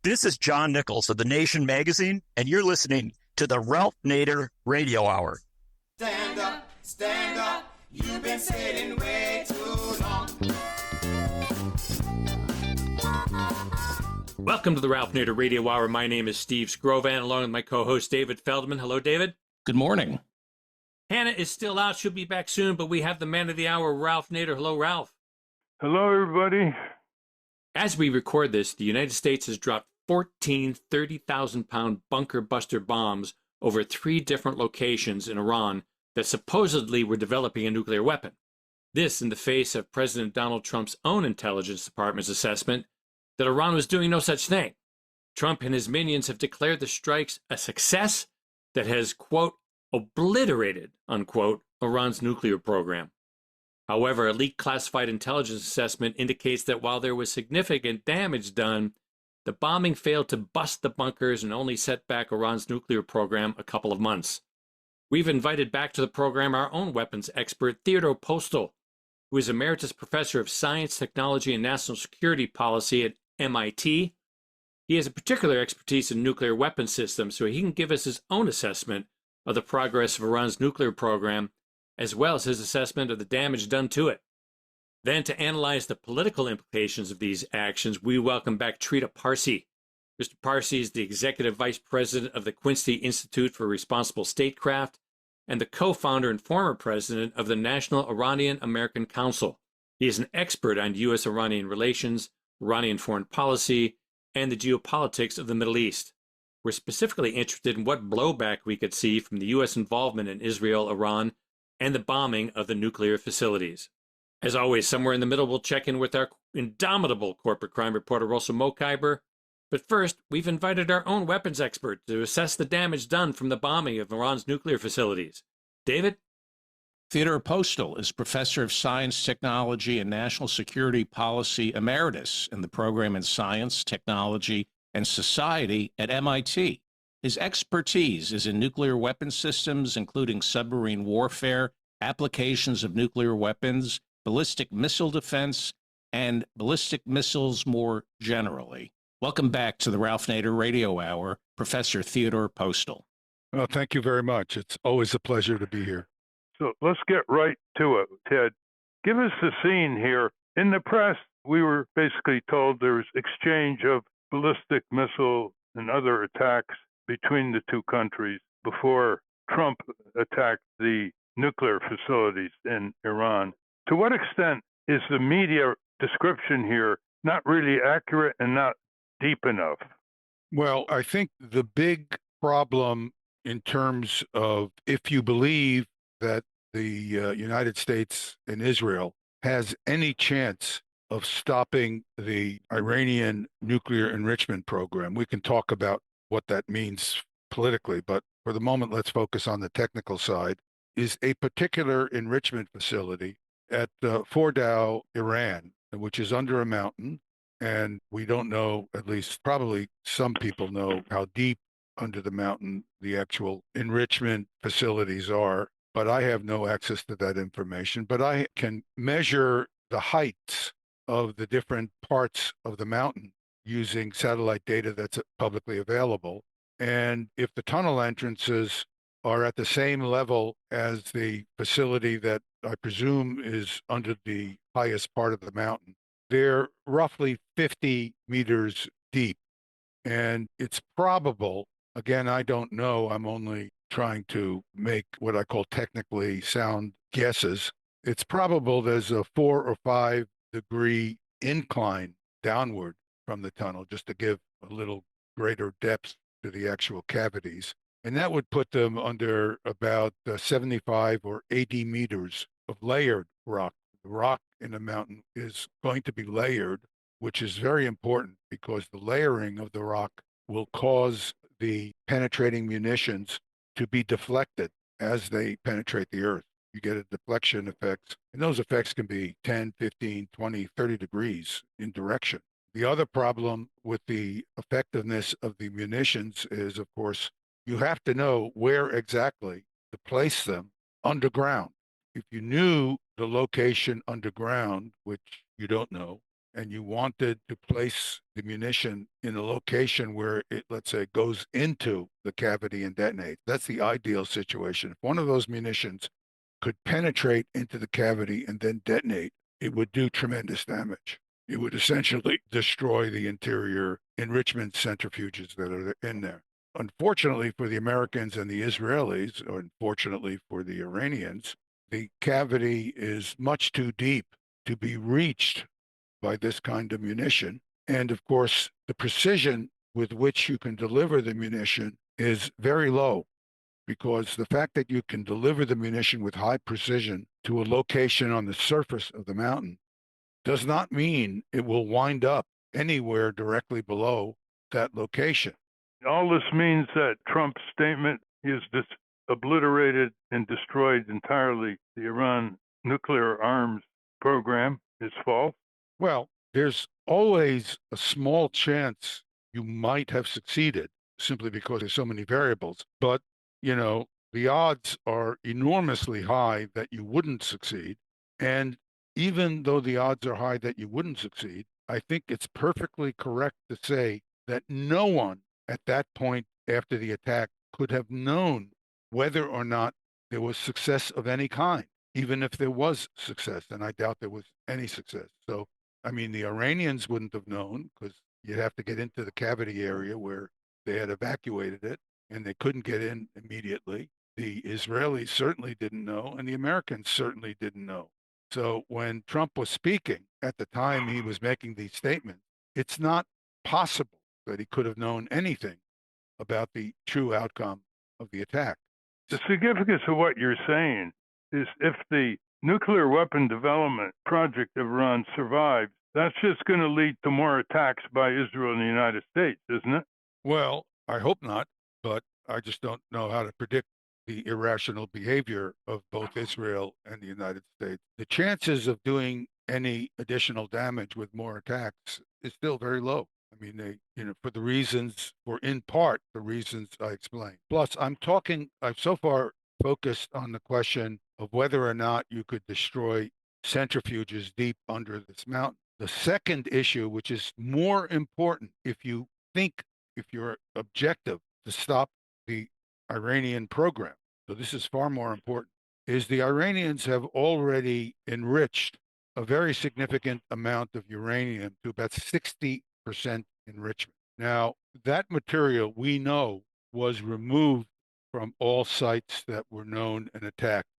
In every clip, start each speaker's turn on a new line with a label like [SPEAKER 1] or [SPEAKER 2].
[SPEAKER 1] This is John Nichols of The Nation magazine, and you're listening to the Ralph Nader Radio Hour.
[SPEAKER 2] Stand up, you've been sitting way too long.
[SPEAKER 3] Welcome to the Ralph Nader Radio Hour. My name is Steve Scrovan, along with my co-host David Feldman. Hello, David.
[SPEAKER 4] Good morning.
[SPEAKER 3] Hannah is still out. She'll be back soon, but we have the man of the hour, Ralph Nader. Hello, Ralph.
[SPEAKER 5] Hello, everybody.
[SPEAKER 3] As we record this, the United States has dropped 14 30,000-pound bunker buster bombs over 3 different locations in Iran that supposedly were developing a nuclear weapon. This in the face of President Donald Trump's own intelligence department's assessment that Iran was doing no such thing. Trump and his minions have declared the strikes a success that has, quote, obliterated, unquote, Iran's nuclear program. However, a leaked classified intelligence assessment indicates that while there was significant damage done, the bombing failed to bust the bunkers and only set back Iran's nuclear program a couple of months. We've invited back to the program our own weapons expert, Theodore Postol, who is Emeritus Professor of Science, Technology, and National Security Policy at MIT. He has a particular expertise in nuclear weapon systems, so he can give us his own assessment of the progress of Iran's nuclear program, as well as his assessment of the damage done to it. Then, to analyze the political implications of these actions, we welcome back Trita Parsi. Mr. Parsi is the Executive Vice President of the Quincy Institute for Responsible Statecraft and the co-founder and former president of the National Iranian American Council. He is an expert on U.S.-Iranian relations, Iranian foreign policy, and the geopolitics of the Middle East. We're specifically interested in what blowback we could see from the U.S. involvement in Israel, Iran, and the bombing of the nuclear facilities. As always, somewhere in the middle, we'll check in with our indomitable corporate crime reporter, Rosa Mokhyber. But first, we've invited our own weapons expert to assess the damage done from the bombing of Iran's nuclear facilities. David?
[SPEAKER 4] Theodore Postol is Professor of Science, Technology, and National Security Policy Emeritus in the program in Science, Technology, and Society at MIT. His expertise is in nuclear weapon systems, including submarine warfare, applications of nuclear weapons, ballistic missile defense, and ballistic missiles more generally. Welcome back to the Ralph Nader Radio Hour, Professor Theodore Postol.
[SPEAKER 5] Well, thank you very much. It's always a pleasure to be here. So let's get right to it, Ted. Give us the scene here. In the press, we were basically told there was exchange of ballistic missile and other attacks between the two countries before Trump attacked the nuclear facilities in Iran. To what extent is the media description here not really accurate and not deep enough?
[SPEAKER 6] Well, I think the big problem in terms of if you believe that the United States and Israel has any chance of stopping the Iranian nuclear enrichment program, we can talk about what that means politically, but for the moment, let's focus on the technical side, is a particular enrichment facility at Fordow, Iran, which is under a mountain. And we don't know, at least probably some people know, how deep under the mountain the actual enrichment facilities are. But I have no access to that information. But I can measure the heights of the different parts of the mountain using satellite data that's publicly available. And if the tunnel entrances are at the same level as the facility that I presume is under the highest part of the mountain, they're roughly 50 meters deep. And it's probable, again, I don't know, I'm only trying to make what I call technically sound guesses. It's probable there's a 4 or 5 degree incline downward from the tunnel, just to give a little greater depth to the actual cavities. And that would put them under about 75 or 80 meters of layered rock. The rock in a mountain is going to be layered, which is very important because the layering of the rock will cause the penetrating munitions to be deflected as they penetrate the earth. You get a deflection effect, and those effects can be 10, 15, 20, 30 degrees in direction. The other problem with the effectiveness of the munitions is, of course, you have to know where exactly to place them underground. If you knew the location underground, which you don't know, and you wanted to place the munition in a location where it, let's say, goes into the cavity and detonates. That's the ideal situation. If one of those munitions could penetrate into the cavity and then detonate, it would do tremendous damage. It would essentially destroy the interior enrichment centrifuges that are in there. Unfortunately for the Americans and the Israelis, or unfortunately for the Iranians, the cavity is much too deep to be reached by this kind of munition. And of course, the precision with which you can deliver the munition is very low, because the fact that you can deliver the munition with high precision to a location on the surface of the mountain does not mean it will wind up anywhere directly below that location.
[SPEAKER 5] All this means that Trump's statement is obliterated and destroyed entirely the Iran nuclear arms program is false?
[SPEAKER 6] Well, there's always a small chance you might have succeeded simply because there's so many variables. But, the odds are enormously high that you wouldn't succeed. And even though the odds are high that you wouldn't succeed, I think it's perfectly correct to say that no one at that point after the attack could have known whether or not there was success of any kind, even if there was success. And I doubt there was any success. So, I mean, the Iranians wouldn't have known because you'd have to get into the cavity area where they had evacuated it and they couldn't get in immediately. The Israelis certainly didn't know, and the Americans certainly didn't know. So when Trump was speaking at the time he was making these statements, it's not possible that he could have known anything about the true outcome of the attack.
[SPEAKER 5] The significance of what you're saying is if the nuclear weapon development project of Iran survives, that's just going to lead to more attacks by Israel and the United States, isn't it?
[SPEAKER 6] Well, I hope not, but I just don't know how to predict the irrational behavior of both Israel and the United States. The chances of doing any additional damage with more attacks is still very low. I mean, in part, the reasons I explained. Plus, I've so far focused on the question of whether or not you could destroy centrifuges deep under this mountain. The second issue, which is more important if your objective to stop the Iranian program, so this is far more important, is the Iranians have already enriched a very significant amount of uranium to about 60% enrichment. Now, that material we know was removed from all sites that were known and attacked.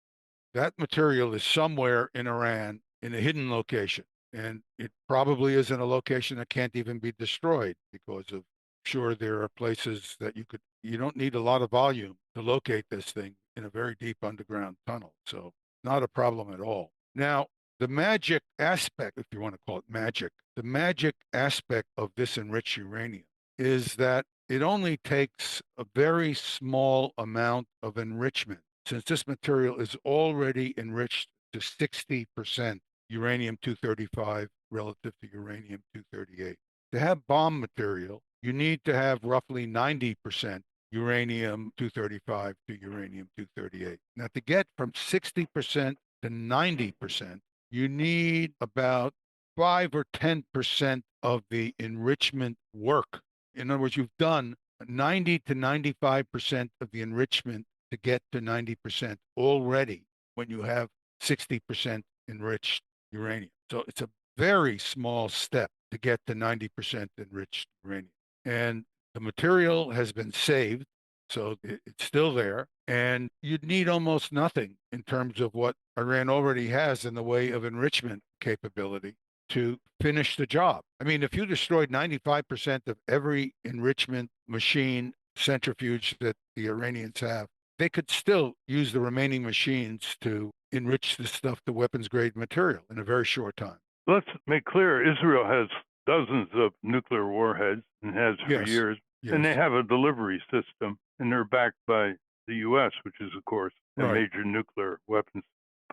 [SPEAKER 6] That material is somewhere in Iran in a hidden location, and it probably is in a location that can't even be destroyed because of, sure, there are places that you don't need a lot of volume to locate this thing in a very deep underground tunnel. So not a problem at all. Now, the magic aspect, if you want to call it magic, the magic aspect of this enriched uranium is that it only takes a very small amount of enrichment, since this material is already enriched to 60% uranium-235 relative to uranium-238. To have bomb material, you need to have roughly 90% uranium-235 to uranium-238. Now, to get from 60% to 90%, you need about 5 or 10% of the enrichment work. In other words, you've done 90 to 95% of the enrichment to get to 90% already when you have 60% enriched uranium. So it's a very small step to get to 90% enriched uranium. And the material has been saved, so it's still there. And you'd need almost nothing in terms of what Iran already has in the way of enrichment capability to finish the job. I mean, if you destroyed 95% of every enrichment machine centrifuge that the Iranians have, they could still use the remaining machines to enrich this stuff to weapons grade material in a very short time.
[SPEAKER 5] Let's make clear Israel has dozens of nuclear warheads and has for years.
[SPEAKER 6] Yes.
[SPEAKER 5] And they have a delivery system, and they're backed by the U.S., which is, of course, a major nuclear weapons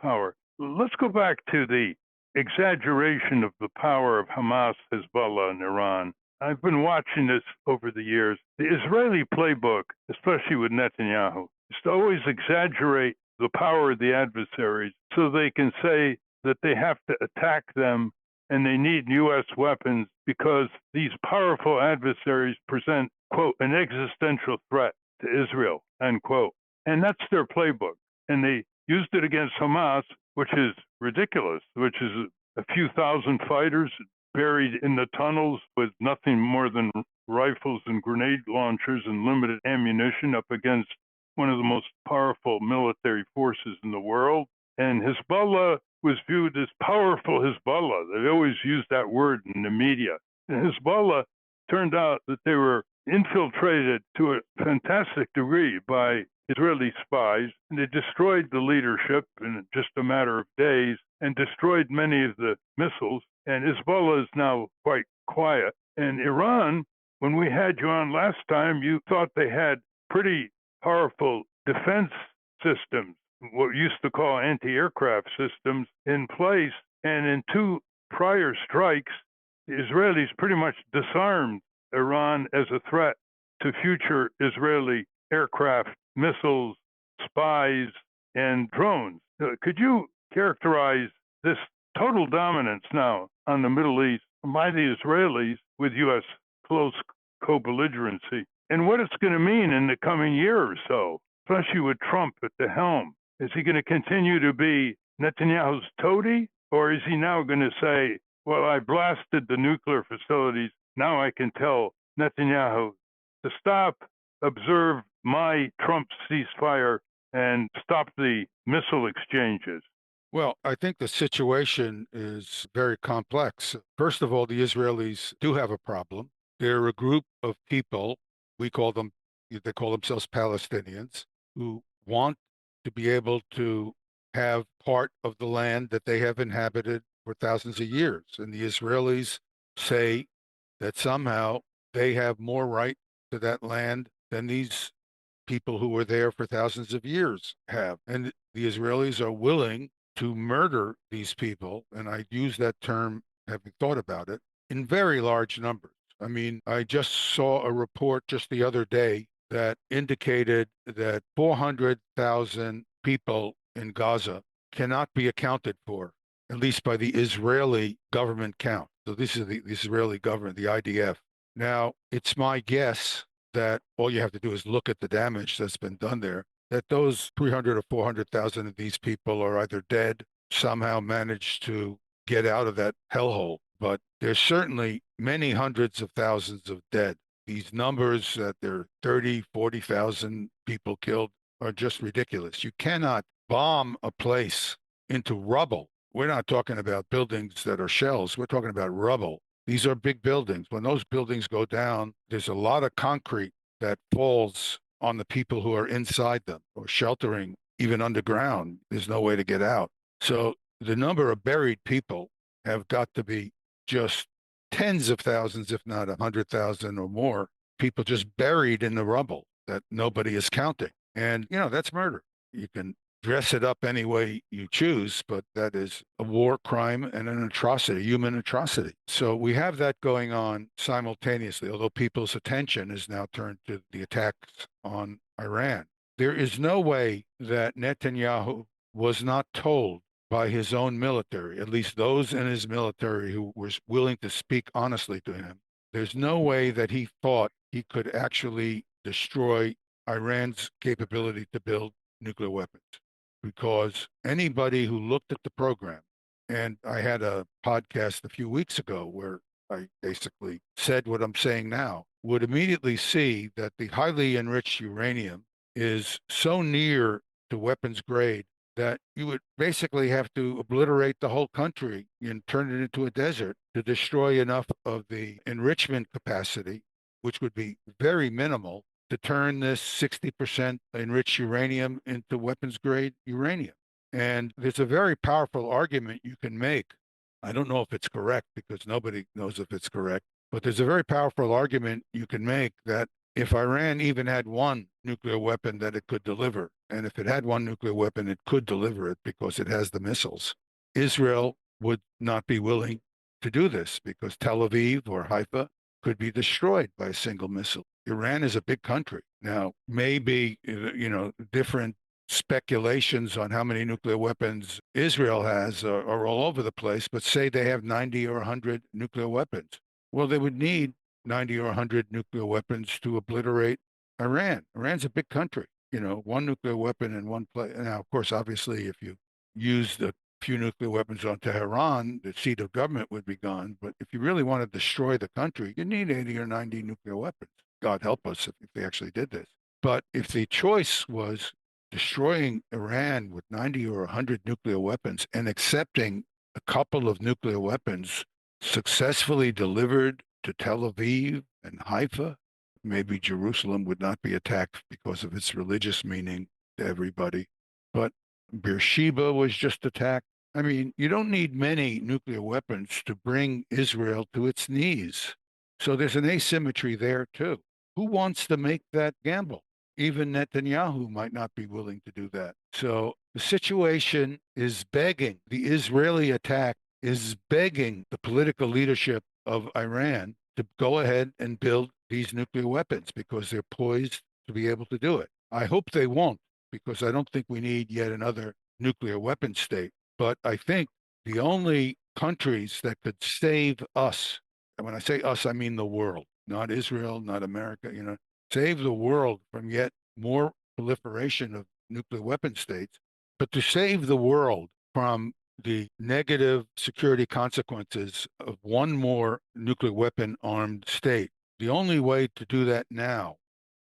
[SPEAKER 5] power. Let's go back to the exaggeration of the power of Hamas, Hezbollah, and Iran. I've been watching this over the years. The Israeli playbook, especially with Netanyahu, is to always exaggerate the power of the adversaries so they can say that they have to attack them and they need U.S. weapons because these powerful adversaries present, quote, an existential threat to Israel, end quote. And that's their playbook. And they used it against Hamas, which is ridiculous, which is a few thousand fighters buried in the tunnels with nothing more than rifles and grenade launchers and limited ammunition up against one of the most powerful military forces in the world. And Hezbollah was viewed as powerful Hezbollah. They always used that word in the media. And Hezbollah turned out that they were infiltrated to a fantastic degree by Israeli spies, and they destroyed the leadership in just a matter of days and destroyed many of the missiles. And Hezbollah is now quite quiet. And Iran, when we had you on last time, you thought they had pretty powerful defense systems, what we used to call anti-aircraft systems, in place. And in two prior strikes, the Israelis pretty much disarmed Iran as a threat to future Israeli aircraft, missiles, spies, and drones. Could you characterize this total dominance now on the Middle East by the Israelis with U.S. close co-belligerency, and what it's going to mean in the coming year or so, especially with Trump at the helm? Is he going to continue to be Netanyahu's toady, or is he now going to say, well, I blasted the nuclear facilities, now I can tell Netanyahu to stop, observe my Trump ceasefire, and stop the missile exchanges?
[SPEAKER 6] Well, I think the situation is very complex. First of all, the Israelis do have a problem. They're a group of people, they call themselves Palestinians, who want to be able to have part of the land that they have inhabited for thousands of years. And the Israelis say that somehow they have more right to that land than these people who were there for thousands of years have. And the Israelis are willing to murder these people, and I use that term having thought about it, in very large numbers. I mean, I just saw a report just the other day that indicated that 400,000 people in Gaza cannot be accounted for, at least by the Israeli government count. So this is the Israeli government, the IDF. Now, it's my guess that all you have to do is look at the damage that's been done there, that those 300 or 400,000 of these people are either dead, somehow managed to get out of that hellhole. But there's certainly many hundreds of thousands of dead. These numbers that there are 30, 40,000 people killed are just ridiculous. You cannot bomb a place into rubble. We're not talking about buildings that are shells. We're talking about rubble. These are big buildings. When those buildings go down, there's a lot of concrete that falls on the people who are inside them or sheltering even underground. There's no way to get out. So the number of buried people have got to be just tens of thousands, if not 100,000 or more, people just buried in the rubble that nobody is counting. And, that's murder. You can dress it up any way you choose, but that is a war crime and an atrocity, a human atrocity. So we have that going on simultaneously, although people's attention is now turned to the attacks on Iran. There is no way that Netanyahu was not told by his own military, at least those in his military who were willing to speak honestly to him. There's no way that he thought he could actually destroy Iran's capability to build nuclear weapons, because anybody who looked at the program, and I had a podcast a few weeks ago where I basically said what I'm saying now, would immediately see that the highly enriched uranium is so near to weapons grade that you would basically have to obliterate the whole country and turn it into a desert to destroy enough of the enrichment capacity, which would be very minimal, to turn this 60% enriched uranium into weapons grade uranium. And there's a very powerful argument you can make. I don't know if it's correct, because nobody knows if it's correct, but there's a very powerful argument you can make that if Iran even had one nuclear weapon that it could deliver, and if it had one nuclear weapon, it could deliver it because it has the missiles, Israel would not be willing to do this, because Tel Aviv or Haifa could be destroyed by a single missile. Iran is a big country. Now, maybe, different speculations on how many nuclear weapons Israel has are all over the place, but say they have 90 or 100 nuclear weapons. Well, they would need 90 or 100 nuclear weapons to obliterate Iran. Iran's a big country, one nuclear weapon in one place. Now, of course, obviously, if you use the few nuclear weapons on Tehran, the seat of government would be gone. But if you really want to destroy the country, you need 80 or 90 nuclear weapons. God help us if they actually did this. But if the choice was destroying Iran with 90 or 100 nuclear weapons and accepting a couple of nuclear weapons successfully delivered to Tel Aviv and Haifa, maybe Jerusalem would not be attacked because of its religious meaning to everybody. But Beersheba was just attacked. I mean, you don't need many nuclear weapons to bring Israel to its knees. So there's an asymmetry there, too. Who wants to make that gamble? Even Netanyahu might not be willing to do that. So the situation is begging, the Israeli attack is begging the political leadership of Iran to go ahead and build these nuclear weapons because they're poised to be able to do it. I hope they won't, because I don't think we need yet another nuclear weapon state. But I think the only countries that could save us, and when I say us, I mean the world, not Israel, not America, save the world from yet more proliferation of nuclear weapon states, but to save the world from the negative security consequences of one more nuclear weapon armed state. The only way to do that now,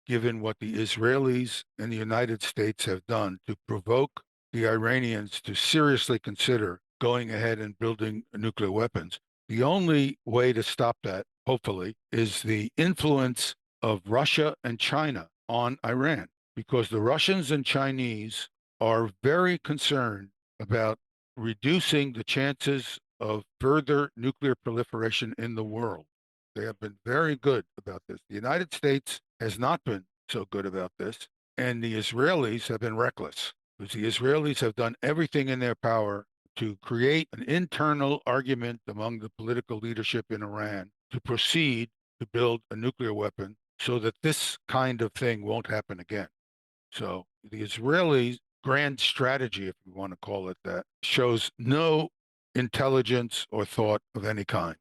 [SPEAKER 6] given what the Israelis and the United States have done to provoke the Iranians to seriously consider going ahead and building nuclear weapons, the only way to stop that, hopefully, is the influence of Russia and China on Iran, because the Russians and Chinese are very concerned about reducing the chances of further nuclear proliferation in the world. They have been very good about this. The United States has not been so good about this, and the Israelis have been reckless, because the Israelis have done everything in their power to create an internal argument among the political leadership in Iran to proceed to build a nuclear weapon so that this kind of thing won't happen again. So the Israelis' grand strategy, if you want to call it that, shows no intelligence or thought of any kind.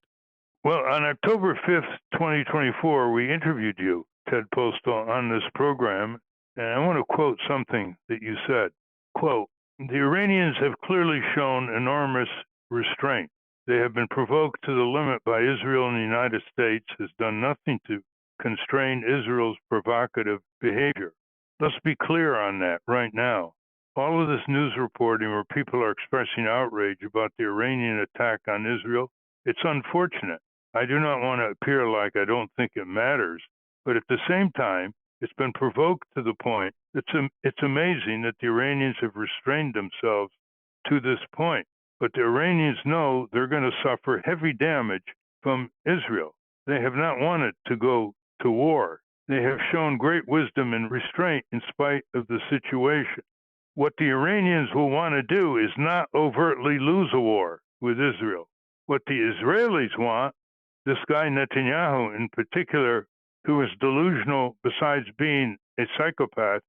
[SPEAKER 5] Well, on October 5th, 2024, we interviewed you, Ted Postol, on this program, and I want to quote something that you said. Quote, "The Iranians have clearly shown enormous restraint. They have been provoked to the limit by Israel, and the United States has done nothing to constrain Israel's provocative behavior. Let's be clear on that right now. All of this news reporting where people are expressing outrage about the Iranian attack on Israel, it's unfortunate. I do not want to appear like I don't think it matters, but at the same time, it's been provoked to the point. It's amazing that the Iranians have restrained themselves to this point, but the Iranians know they're going to suffer heavy damage from Israel. They have not wanted to go to war. They have shown great wisdom and restraint in spite of the situation. What the Iranians will want to do is not overtly lose a war with Israel. What the Israelis want, this guy Netanyahu in particular, who is delusional besides being a psychopath,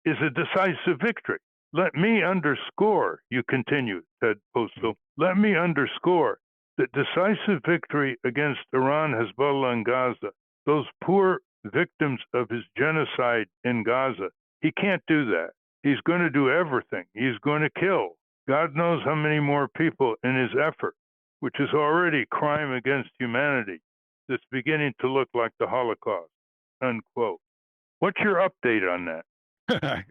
[SPEAKER 5] is a decisive victory. Let me underscore," you continue, Ted Postol, "let me underscore that decisive victory against Iran, Hezbollah, and Gaza, those poor victims of his genocide in Gaza, he can't do that. He's going to do everything. He's going to kill God knows how many more people in his effort, which is already crime against humanity, that's beginning to look like the Holocaust," unquote. What's your update on that?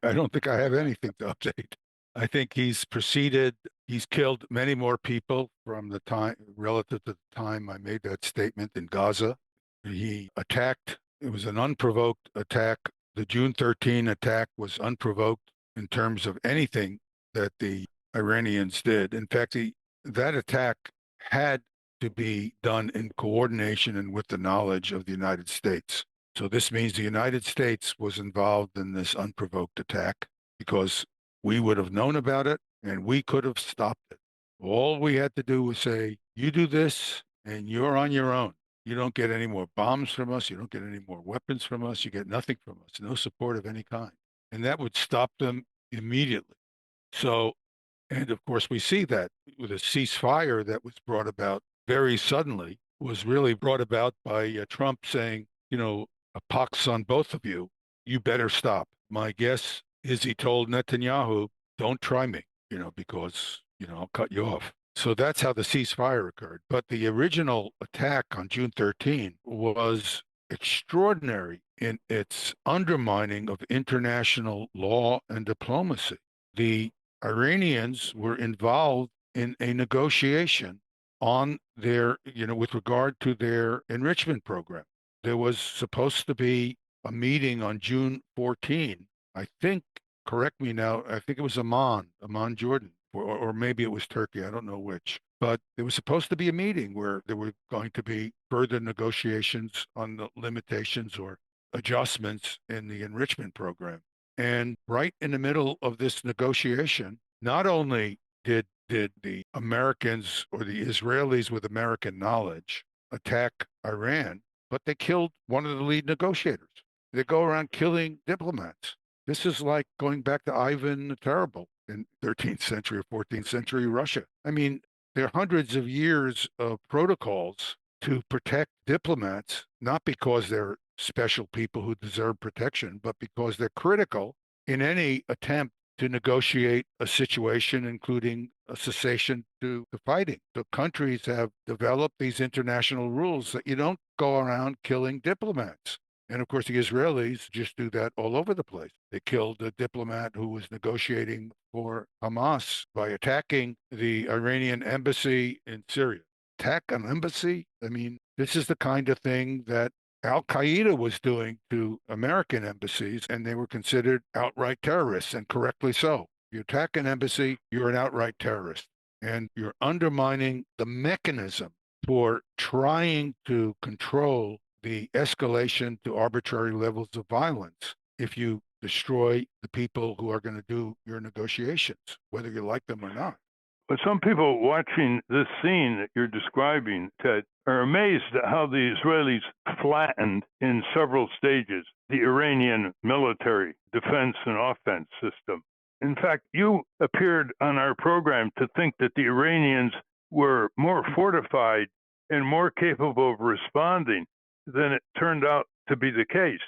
[SPEAKER 6] I don't think I have anything to update. I think he's proceeded, he's killed many more people from the time, relative to the time I made that statement in Gaza. He attacked, it was an unprovoked attack. The June 13 attack was unprovoked in terms of anything that the Iranians did. In fact, that attack had to be done in coordination and with the knowledge of the United States. So this means the United States was involved in this unprovoked attack because we would have known about it and we could have stopped it. All we had to do was say, you do this and you're on your own. You don't get any more bombs from us. You don't get any more weapons from us. You get nothing from us, no support of any kind. And that would stop them immediately. So, and of course, we see that with a ceasefire that was brought about very suddenly, was really brought about by Trump saying, a pox on both of you. You better stop. My guess is he told Netanyahu, don't try me, because, I'll cut you off. So that's how the ceasefire occurred. But the original attack on June 13 was extraordinary in its undermining of international law and diplomacy. The Iranians were involved in a negotiation on their, with regard to their enrichment program. There was supposed to be a meeting on June 14. I think, correct me now, I think it was Amman, Jordan, or maybe it was Turkey. I don't know which. But there was supposed to be a meeting where there were going to be further negotiations on the limitations or adjustments in the enrichment program. And right in the middle of this negotiation, not only did the Americans or the Israelis with American knowledge attack Iran, but they killed one of the lead negotiators. They go around killing diplomats. This is like going back to Ivan the Terrible in 13th century or 14th century Russia. I mean, there are hundreds of years of protocols to protect diplomats, not because they're special people who deserve protection, but because they're critical in any attempt to negotiate a situation, including a cessation to the fighting. So countries have developed these international rules that you don't go around killing diplomats. And of course, the Israelis just do that all over the place. They killed a diplomat who was negotiating for Hamas by attacking the Iranian embassy in Syria. Attack an embassy? I mean, this is the kind of thing that Al-Qaeda was doing to American embassies, and they were considered outright terrorists, and correctly so. If you attack an embassy, you're an outright terrorist, and you're undermining the mechanism for trying to control the escalation to arbitrary levels of violence if you destroy the people who are going to do your negotiations, whether you like them or not.
[SPEAKER 5] But some people watching this scene that you're describing, Ted, are amazed at how the Israelis flattened in several stages the Iranian military defense and offense system. In fact, you appeared on our program to think that the Iranians were more fortified and more capable of responding than it turned out to be the case.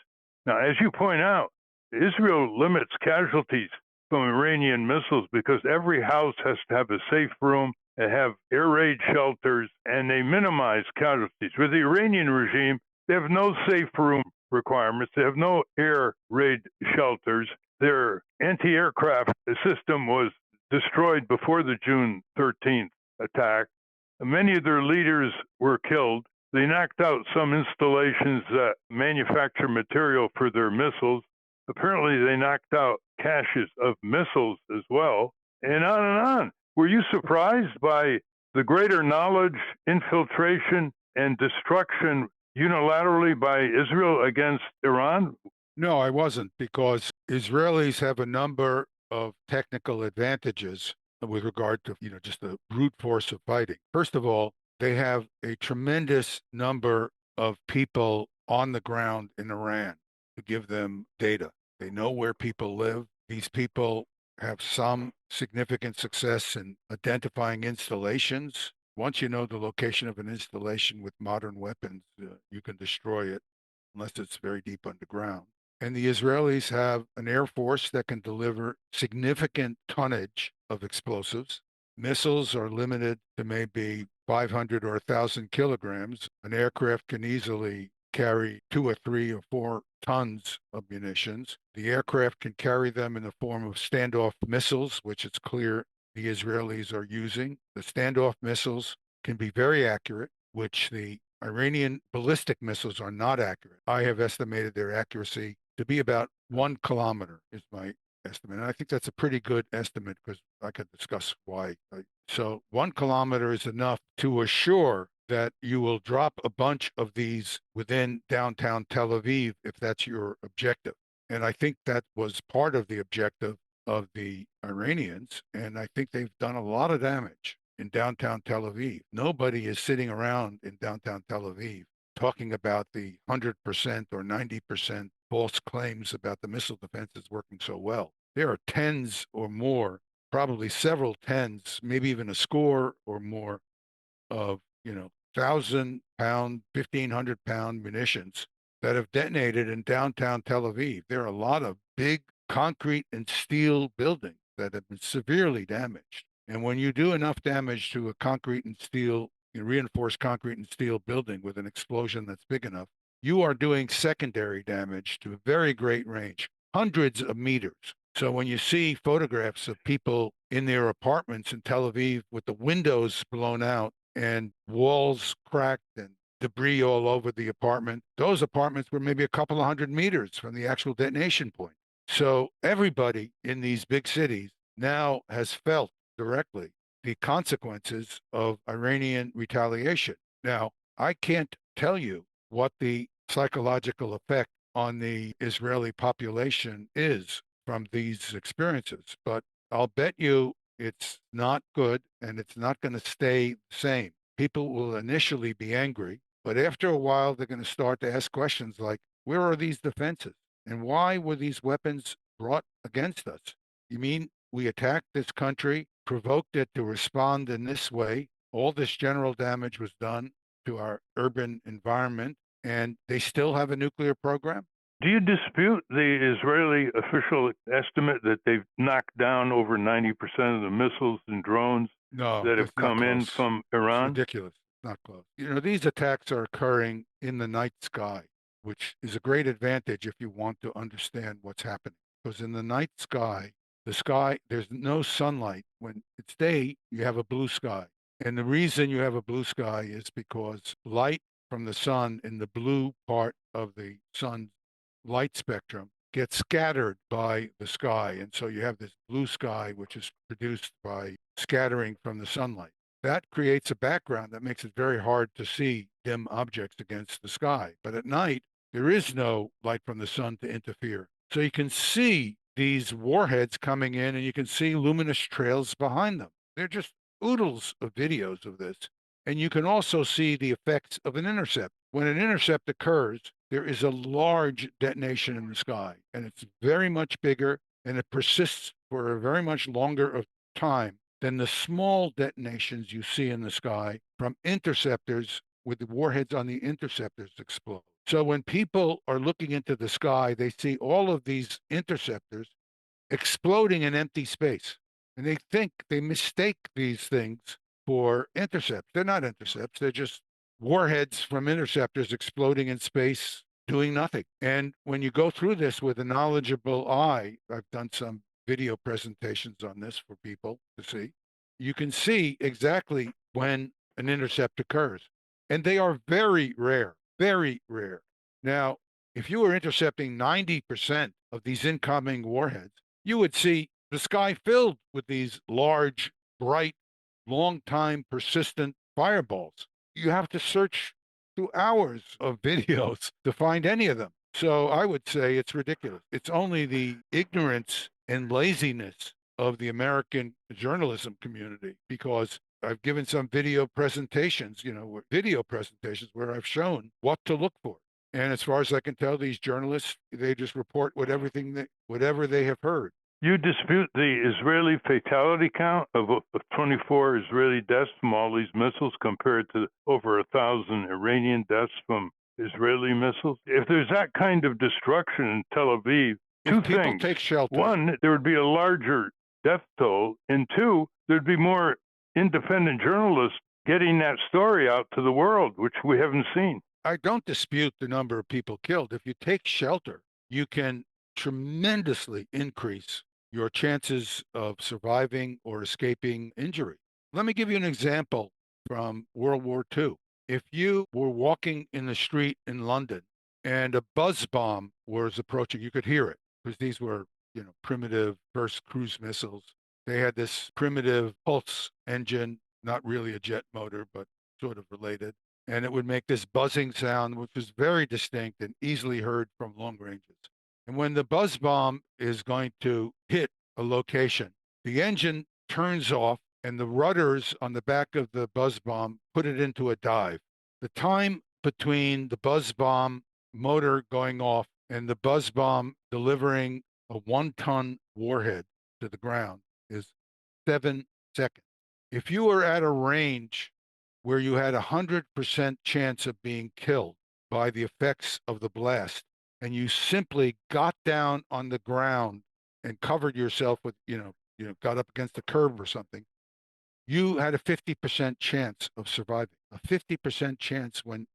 [SPEAKER 5] Now, as you point out, Israel limits casualties from Iranian missiles because every house has to have a safe room, they have air raid shelters, and they minimize casualties. With the Iranian regime, they have no safe room requirements, they have no air raid shelters. Their anti-aircraft system was destroyed before the June 13th attack. Many of their leaders were killed. They knocked out some installations that manufacture material for their missiles. Apparently, they knocked out caches of missiles as well, and on and on. Were you surprised by the greater knowledge, infiltration, and destruction unilaterally by Israel against Iran?
[SPEAKER 6] No, I wasn't, because Israelis have a number of technical advantages with regard to, just the brute force of fighting. First of all, they have a tremendous number of people on the ground in Iran to give them data. They know where people live. These people have some significant success in identifying installations. Once you know the location of an installation with modern weapons, you can destroy it unless it's very deep underground. And the Israelis have an air force that can deliver significant tonnage of explosives. Missiles are limited to maybe 500 or 1,000 kilograms. An aircraft can easily carry 2 or 3 or 4 tons of munitions. The aircraft can carry them in the form of standoff missiles, which it's clear the Israelis are using. The standoff missiles can be very accurate, which the Iranian ballistic missiles are not accurate. I have estimated their accuracy to be about 1 kilometer is my estimate. And I think that's a pretty good estimate because I could discuss why. So 1 kilometer is enough to assure that you will drop a bunch of these within downtown Tel Aviv if that's your objective. And I think that was part of the objective of the Iranians. And I think they've done a lot of damage in downtown Tel Aviv. Nobody is sitting around in downtown Tel Aviv talking about the 100% or 90% false claims about the missile defenses working so well. there are tens or more, probably several tens, maybe even a score or more of, 1,000-pound, 1,500-pound munitions that have detonated in downtown Tel Aviv. There are a lot of big concrete and steel buildings that have been severely damaged. And when you do enough damage to a concrete and steel, reinforced concrete and steel building with an explosion that's big enough, you are doing secondary damage to a very great range, hundreds of meters. So when you see photographs of people in their apartments in Tel Aviv with the windows blown out and walls cracked and debris all over the apartment, those apartments were maybe a couple of 100 meters from the actual detonation point. So everybody in these big cities now has felt directly the consequences of Iranian retaliation. Now, I can't tell you what the psychological effect on the Israeli population is from these experiences, but I'll bet you it's not good and it's not going to stay the same. People will initially be angry, but after a while, they're going to start to ask questions like, where are these defenses? And why were these weapons brought against us? You mean we attacked this country, provoked it to respond in this way? All this general damage was done to our urban environment, and they still have a nuclear program?
[SPEAKER 5] Do you dispute the Israeli official estimate that they've knocked down over 90% of the missiles and drones
[SPEAKER 6] No,
[SPEAKER 5] that have
[SPEAKER 6] it's not
[SPEAKER 5] come in
[SPEAKER 6] close.
[SPEAKER 5] from
[SPEAKER 6] It's
[SPEAKER 5] Iran?
[SPEAKER 6] ridiculous. It's not close. These attacks are occurring in the night sky, which is a great advantage if you want to understand what's happening. Because in the night sky, there's no sunlight. When it's day, you have a blue sky. And the reason you have a blue sky is because light from the sun in the blue part of the sun's light spectrum gets scattered by the sky. And so you have this blue sky, which is produced by scattering from the sunlight. That creates a background that makes it very hard to see dim objects against the sky. But at night, there is no light from the sun to interfere. So you can see these warheads coming in and you can see luminous trails behind them. They're just oodles of videos of this. And you can also see the effects of an intercept. When an intercept occurs, there is a large detonation in the sky, and it's very much bigger, and it persists for a very much longer of time than the small detonations you see in the sky from interceptors with the warheads on the interceptors explode. So when people are looking into the sky, they see all of these interceptors exploding in empty space, and they mistake these things for intercepts. They're not intercepts, they're just warheads from interceptors exploding in space, doing nothing. And when you go through this with a knowledgeable eye, I've done some video presentations on this for people to see, you can see exactly when an intercept occurs. And they are very rare, very rare. Now, if you were intercepting 90% of these incoming warheads, you would see the sky filled with these large, bright, long-time persistent fireballs. You have to search through hours of videos to find any of them. So I would say it's ridiculous. It's only the ignorance and laziness of the American journalism community, because I've given some video presentations, where I've shown what to look for. And as far as I can tell, these journalists, they just report whatever they have heard.
[SPEAKER 5] You dispute the Israeli fatality count of 24 Israeli deaths from all these missiles compared to over 1,000 Iranian deaths from Israeli missiles? If there's that kind of destruction in Tel Aviv, two
[SPEAKER 6] If people
[SPEAKER 5] things.
[SPEAKER 6] take shelter.
[SPEAKER 5] One, there would be a larger death toll, and two, there'd be more independent journalists getting that story out to the world, which we haven't seen.
[SPEAKER 6] I don't dispute the number of people killed. If you take shelter, you can tremendously increase your chances of surviving or escaping injury. Let me give you an example from World War II. If you were walking in the street in London and a buzz bomb was approaching, you could hear it, because these were, primitive first cruise missiles. They had this primitive pulse engine, not really a jet motor, but sort of related. And it would make this buzzing sound, which was very distinct and easily heard from long ranges. And when the buzz bomb is going to hit a location, the engine turns off and the rudders on the back of the buzz bomb put it into a dive. The time between the buzz bomb motor going off and the buzz bomb delivering a 1-ton warhead to the ground is 7 seconds. If you were at a range where you had 100% chance of being killed by the effects of the blast, and you simply got down on the ground and covered yourself with, got up against the curb or something, you had a 50% chance of surviving. A 50% chance when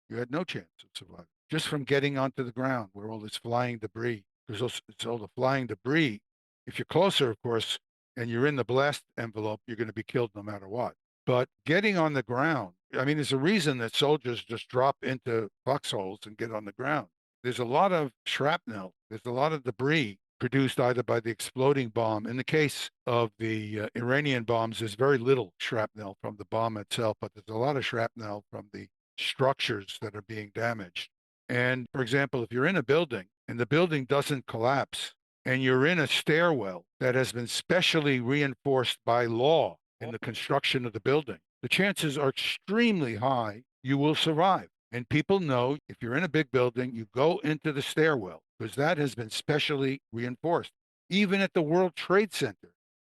[SPEAKER 6] you had no chance of surviving, just from getting onto the ground where all this flying debris, it's all the flying debris. If you're closer, of course, and you're in the blast envelope, you're going to be killed no matter what. But getting on the ground, I mean, there's a reason that soldiers just drop into foxholes and get on the ground. There's a lot of shrapnel, there's a lot of debris produced either by the exploding bomb. In the case of the Iranian bombs, there's very little shrapnel from the bomb itself, but there's a lot of shrapnel from the structures that are being damaged. And for example, if you're in a building and the building doesn't collapse and you're in a stairwell that has been specially reinforced by law in the construction of the building, the chances are extremely high you will survive. And people know if you're in a big building, you go into the stairwell because that has been specially reinforced. Even at the World Trade Center,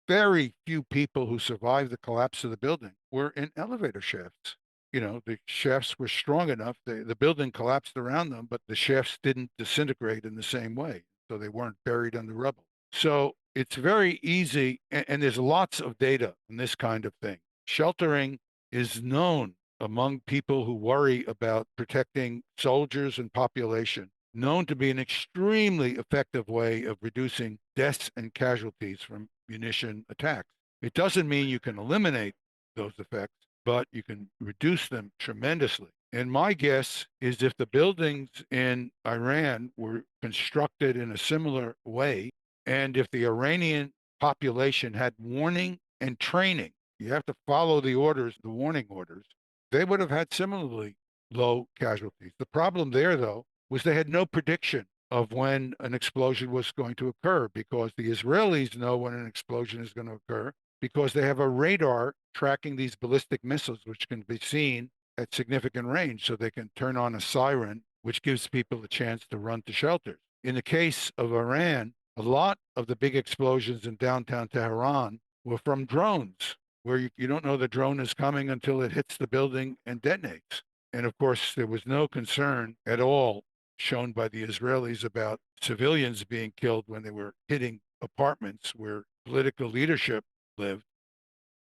[SPEAKER 6] very few people who survived the collapse of the building were in elevator shafts. The shafts were strong enough. The building collapsed around them, but the shafts didn't disintegrate in the same way. So they weren't buried under rubble. So it's very easy. And there's lots of data on this kind of thing. Sheltering is known among people who worry about protecting soldiers and population, known to be an extremely effective way of reducing deaths and casualties from munition attacks. It doesn't mean you can eliminate those effects, but you can reduce them tremendously. And my guess is if the buildings in Iran were constructed in a similar way, and if the Iranian population had warning and training, you have to follow the orders, the warning orders, they would have had similarly low casualties. The problem there, though, was they had no prediction of when an explosion was going to occur because the Israelis know when an explosion is going to occur because they have a radar tracking these ballistic missiles, which can be seen at significant range. So they can turn on a siren, which gives people a chance to run to shelters. In the case of Iran, a lot of the big explosions in downtown Tehran were from drones, where you don't know the drone is coming until it hits the building and detonates. And of course, there was no concern at all shown by the Israelis about civilians being killed when they were hitting apartments where political leadership lived.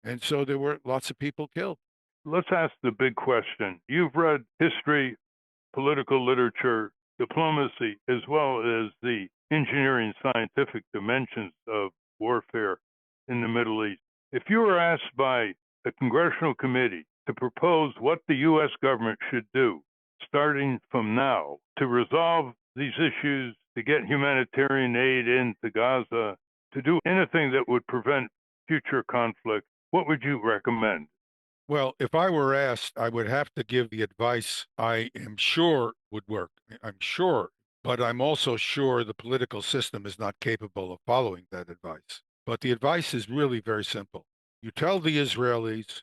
[SPEAKER 6] And so there were lots of people killed.
[SPEAKER 5] Let's ask the big question. You've read history, political literature, diplomacy, as well as the engineering scientific dimensions of warfare in the Middle East. If you were asked by a congressional committee to propose what the U.S. government should do, starting from now, to resolve these issues, to get humanitarian aid into Gaza, to do anything that would prevent future conflict, what would you recommend?
[SPEAKER 6] Well, if I were asked, I would have to give the advice I am sure would work. I'm sure, but I'm also sure the political system is not capable of following that advice. But the advice is really very simple. You tell the Israelis,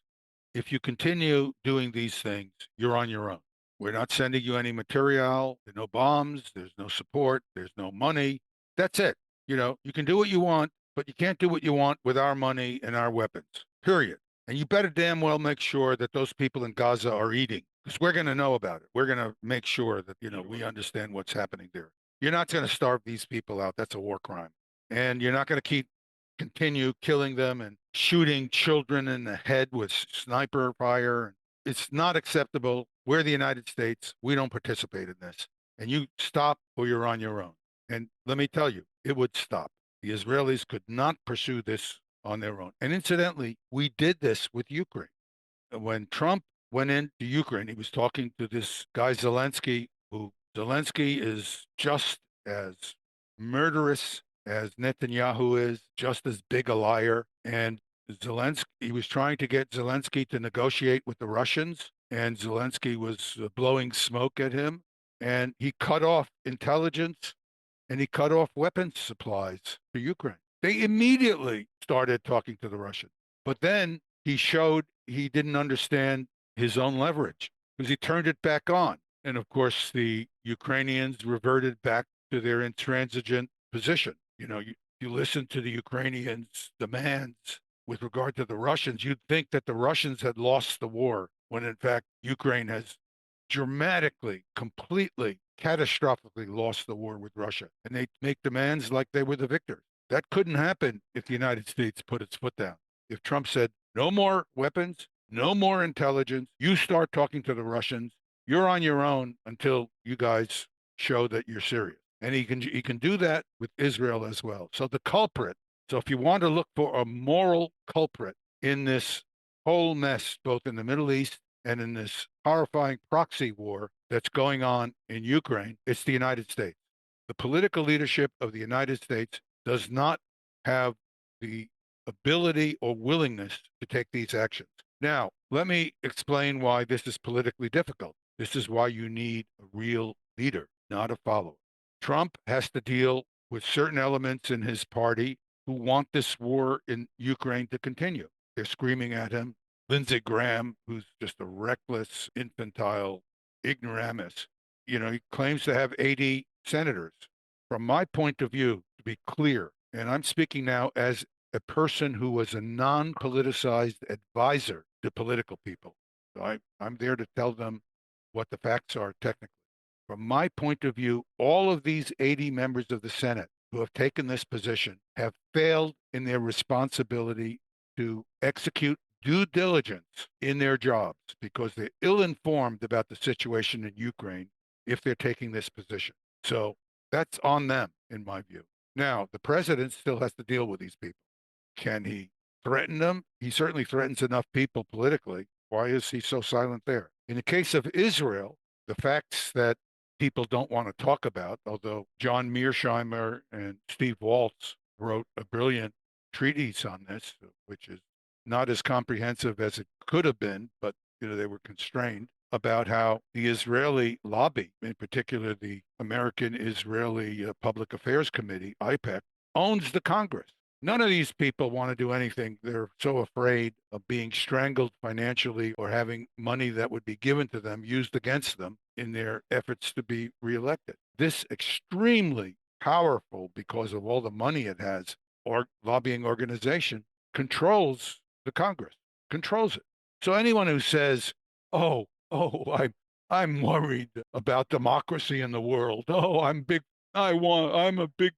[SPEAKER 6] if you continue doing these things, you're on your own. We're not sending you any material. There are no bombs. There's no support. There's no money. That's it. You can do what you want, but you can't do what you want with our money and our weapons, period. And you better damn well make sure that those people in Gaza are eating, because we're going to know about it. We're going to make sure that, we understand what's happening there. You're not going to starve these people out. That's a war crime. And you're not going to continue killing them and shooting children in the head with sniper fire. It's not acceptable. We're the United States. We don't participate in this. And you stop or you're on your own. And let me tell you, it would stop. The Israelis could not pursue this on their own. And incidentally, we did this with Ukraine. When Trump went into Ukraine, he was talking to this guy Zelensky, who Zelensky is just as murderous as Netanyahu is, just as big a liar. And he was trying to get Zelensky to negotiate with the Russians, and Zelensky was blowing smoke at him. And he cut off intelligence and he cut off weapons supplies to Ukraine. They immediately started talking to the Russians. But then he showed he didn't understand his own leverage because he turned it back on. And of course, the Ukrainians reverted back to their intransigent position. You listen to the Ukrainians' demands with regard to the Russians, you'd think that the Russians had lost the war when in fact Ukraine has dramatically, completely, catastrophically lost the war with Russia. And they make demands like they were the victors. That couldn't happen if the United States put its foot down. If Trump said, no more weapons, no more intelligence, you start talking to the Russians, you're on your own until you guys show that you're serious. And he can do that with Israel as well. So the culprit, so if you want to look for a moral culprit in this whole mess, both in the Middle East and in this horrifying proxy war that's going on in Ukraine, it's the United States. The political leadership of the United States does not have the ability or willingness to take these actions. Now, let me explain why this is politically difficult. This is why you need a real leader, not a follower. Trump has to deal with certain elements in his party who want this war in Ukraine to continue. They're screaming at him. Lindsey Graham, who's just a reckless, infantile ignoramus, he claims to have 80 senators. From my point of view, to be clear, and I'm speaking now as a person who was a non-politicized advisor to political people. So I'm there to tell them what the facts are technically. From my point of view, all of these 80 members of the Senate who have taken this position have failed in their responsibility to execute due diligence in their jobs because they're ill-informed about the situation in Ukraine if they're taking this position. So that's on them, in my view. Now, the president still has to deal with these people. Can he threaten them? He certainly threatens enough people politically. Why is he so silent there? In the case of Israel, the facts that people don't want to talk about, although John Mearsheimer and Steve Waltz wrote a brilliant treatise on this, which is not as comprehensive as it could have been, but they were constrained, about how the Israeli lobby, in particular the American Israeli Public Affairs Committee, IPAC, owns the Congress. None of these people want to do anything. They're so afraid of being strangled financially or having money that would be given to them used against them in their efforts to be reelected. This extremely powerful, because of all the money it has, lobbying organization controls the Congress, controls it. So anyone who says, I'm worried about democracy in the world. I'm a big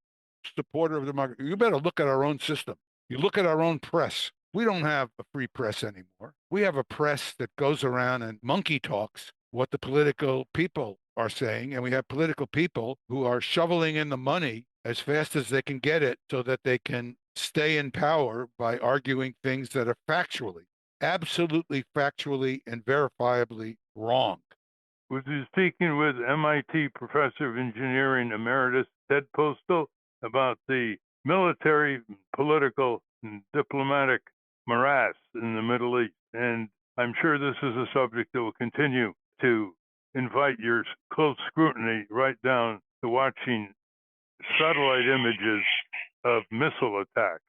[SPEAKER 6] supporter of democracy. You better look at our own system. You look at our own press. We don't have a free press anymore. We have a press that goes around and monkey talks what the political people are saying. And we have political people who are shoveling in the money as fast as they can get it so that they can stay in power by arguing things that are absolutely factually and verifiably wrong.
[SPEAKER 5] Was he speaking with MIT Professor of Engineering Emeritus Ted Postol about the military, political, and diplomatic morass in the Middle East. And I'm sure this is a subject that will continue to invite your close scrutiny right down to watching satellite images of missile attacks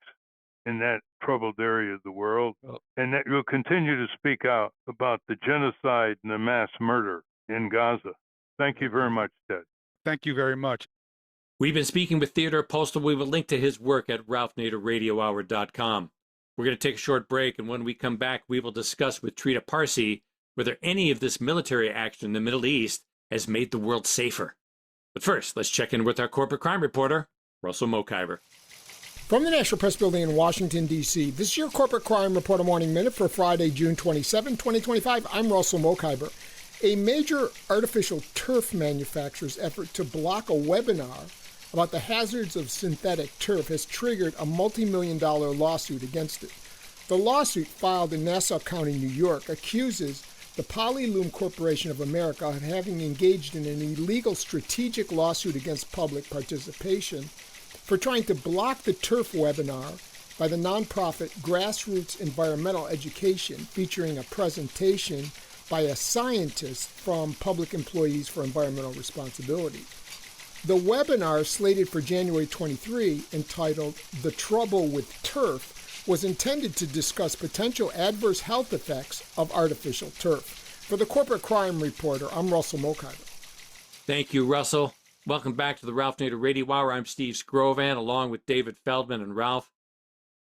[SPEAKER 5] in that troubled area of the world, and that you'll continue to speak out about the genocide and the mass murder in Gaza. Thank you very much, Ted.
[SPEAKER 6] Thank you very much.
[SPEAKER 3] We've been speaking with Theodore Postol. We will link to his work at ralphnaderradiohour.com. We're going to take a short break, and when we come back, we will discuss with Trita Parsi whether any of this military action in the Middle East has made the world safer. But first, let's check in with our corporate crime reporter, Russell Mokhiber.
[SPEAKER 7] From the National Press Building in Washington, D.C., this is your Corporate Crime Reporter Morning Minute for Friday, June 27, 2025. I'm Russell Mokhiber. A major artificial turf manufacturer's effort to block a webinar about the hazards of synthetic turf has triggered a multi-million-dollar lawsuit against it. The lawsuit, filed in Nassau County, New York, accuses the Polyloom Corporation of America of having engaged in an illegal strategic lawsuit against public participation for trying to block the turf webinar by the nonprofit Grassroots Environmental Education, featuring a presentation by a scientist from Public Employees for Environmental Responsibility. The webinar, slated for January 23, entitled The Trouble with Turf, was intended to discuss potential adverse health effects of artificial turf. For the Corporate Crime Reporter, I'm Russell Mokhiber.
[SPEAKER 3] Thank you, Russell. Welcome back to the Ralph Nader Radio Hour. I'm Steve Scrovan, along with David Feldman and Ralph.